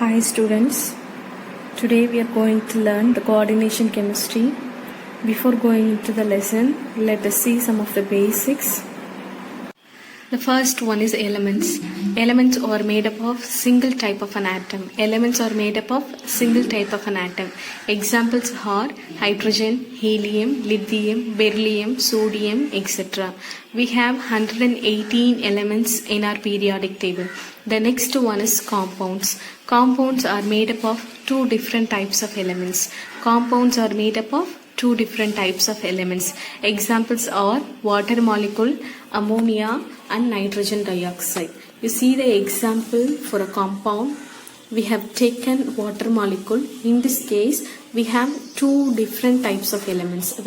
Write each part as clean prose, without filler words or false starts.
Hi students, today we are going to learn the coordination chemistry. Before going into the lesson, let us see some of the basics. The first one is elements. Elements are made up of single type of an atom. Elements are made up of single type of an atom. Examples are hydrogen, helium, lithium, beryllium, sodium, etc. We have 118 elements in our periodic table. The next one is compounds. Compounds are made up of two different types of elements. Compounds are made up of two different types of elements. Examples are water molecule, ammonia and nitrogen dioxide. You see the example for a compound. We have taken water molecule. In this case, we have two different types of elements.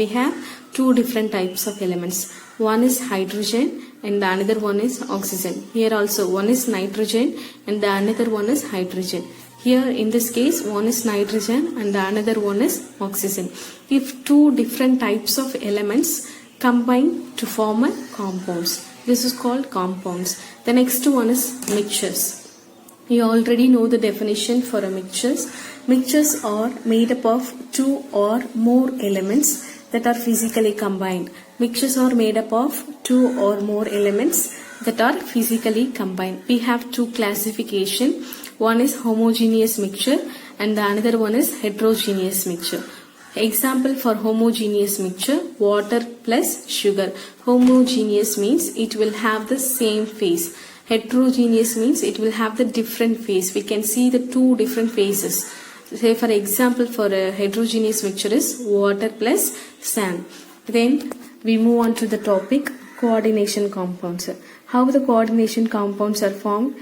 One is hydrogen and the another one is oxygen. Here also one is nitrogen and the another one is hydrogen. Here in this case one is nitrogen and the another one is oxygen. If two different types of elements combine to form a compounds, this is called compounds. The next one is mixtures. You already know the definition for a mixtures. Mixtures are made up of two or more elements that are physically combined. Mixtures are made up of two or more elements that are physically combined. We have two classification. One is homogeneous mixture and the another one is heterogeneous mixture. Example for homogeneous mixture, water plus sugar. Homogeneous means it will have the same phase. Heterogeneous means it will have the different phase. We can see the two different phases. Say for example for a heterogeneous mixture is water plus sand. Then we move on to the topic coordination compounds. How the coordination compounds are formed?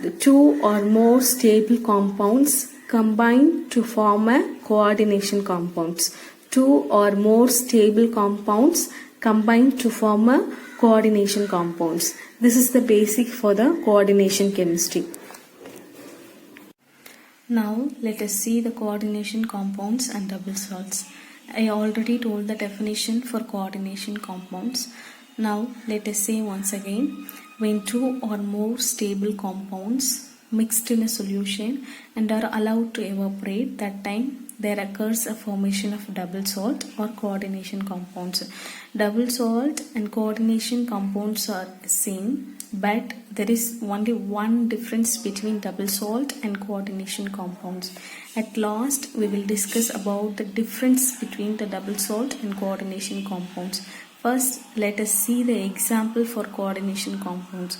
The two or more stable compounds combine to form a coordination compounds. Two or more stable compounds combine to form a coordination compounds. This is the basic for the coordination chemistry. Now let us see the coordination compounds and double salts. I already told the definition for coordination compounds. Now let us say once again, when two or more stable compounds mixed in a solution and are allowed to evaporate, that time there occurs a formation of double salt or coordination compounds. Double salt and coordination compounds are same, but there is only one difference between double salt and coordination compounds. At last, we will discuss about the difference between the double salt and coordination compounds. First, let us see the example for coordination compounds.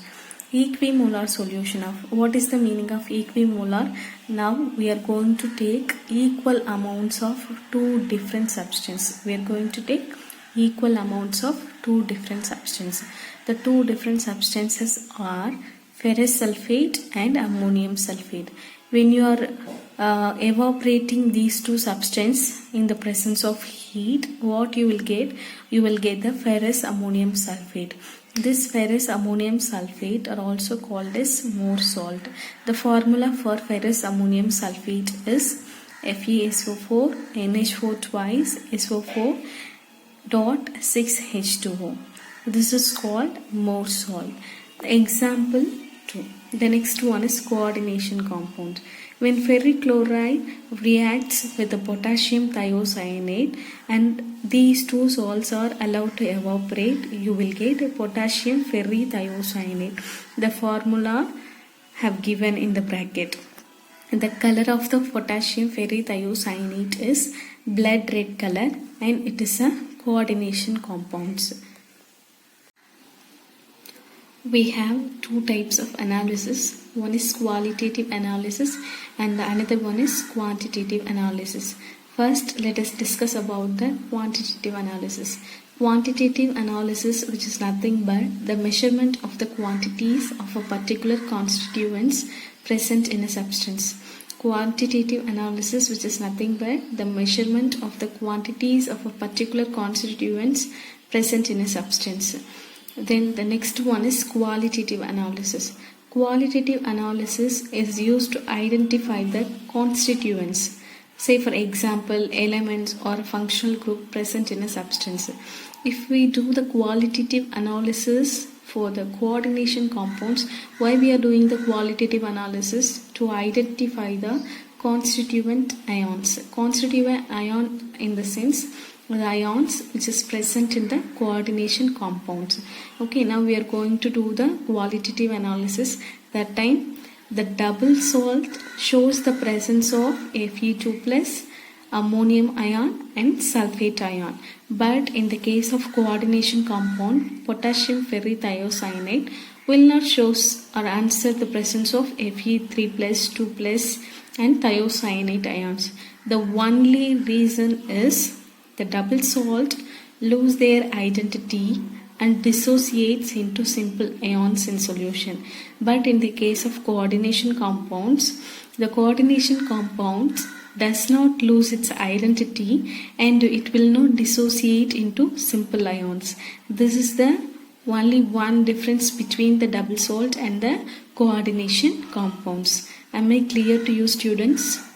Equimolar solution of, what is the meaning of equimolar? Now we are going to take equal amounts of two different substances. We are going to take equal amounts of two different substances. The two different substances are ferrous sulfate and ammonium sulfate. When you are evaporating these two substances in the presence of heat, what you will get? You will get the ferrous ammonium sulfate. This ferrous ammonium sulfate are also called as Mohr salt. The formula for ferrous ammonium sulfate is FeSO4 NH4 twice SO4 dot 6H2O. This is called Mohr salt. Example 2. The next one is coordination compound. When ferric chloride reacts with the potassium thiocyanate and these two salts are allowed to evaporate, you will get a potassium ferrithiocyanate. The formula have given in the bracket. The color of the potassium ferrithiocyanate is blood red color and it is a coordination compounds. We have two types of analysis. One is qualitative analysis and the another one is quantitative analysis. First, let us discuss about the quantitative analysis. Quantitative analysis, which is nothing but the measurement of the quantities of a particular constituents present in a substance. Quantitative analysis, which is nothing but the measurement of the quantities of a particular constituents present in a substance. Then the next one is qualitative analysis. Qualitative analysis is used to identify the constituents. Say for example, elements or a functional group present in a substance. If we do the qualitative analysis for the coordination compounds. Why we are doing the qualitative analysis? To identify the constituent ions. Constituent ion in the sense the ions which is present in the coordination compounds. Okay, now we are going to do the qualitative analysis. That time the double salt shows the presence of Fe2 plus ammonium ion and sulfate ion. But in the case of coordination compound, potassium ferrithiocyanate will not show or answer the presence of Fe3 plus 2 plus and thiocyanate ions. The only reason is the double salt lose their identity and dissociates into simple ions in solution. But in the case of coordination compounds, the coordination compounds does not lose its identity and it will not dissociate into simple ions. This is the only one difference between the double salt and the coordination compounds. Am I clear to you, students?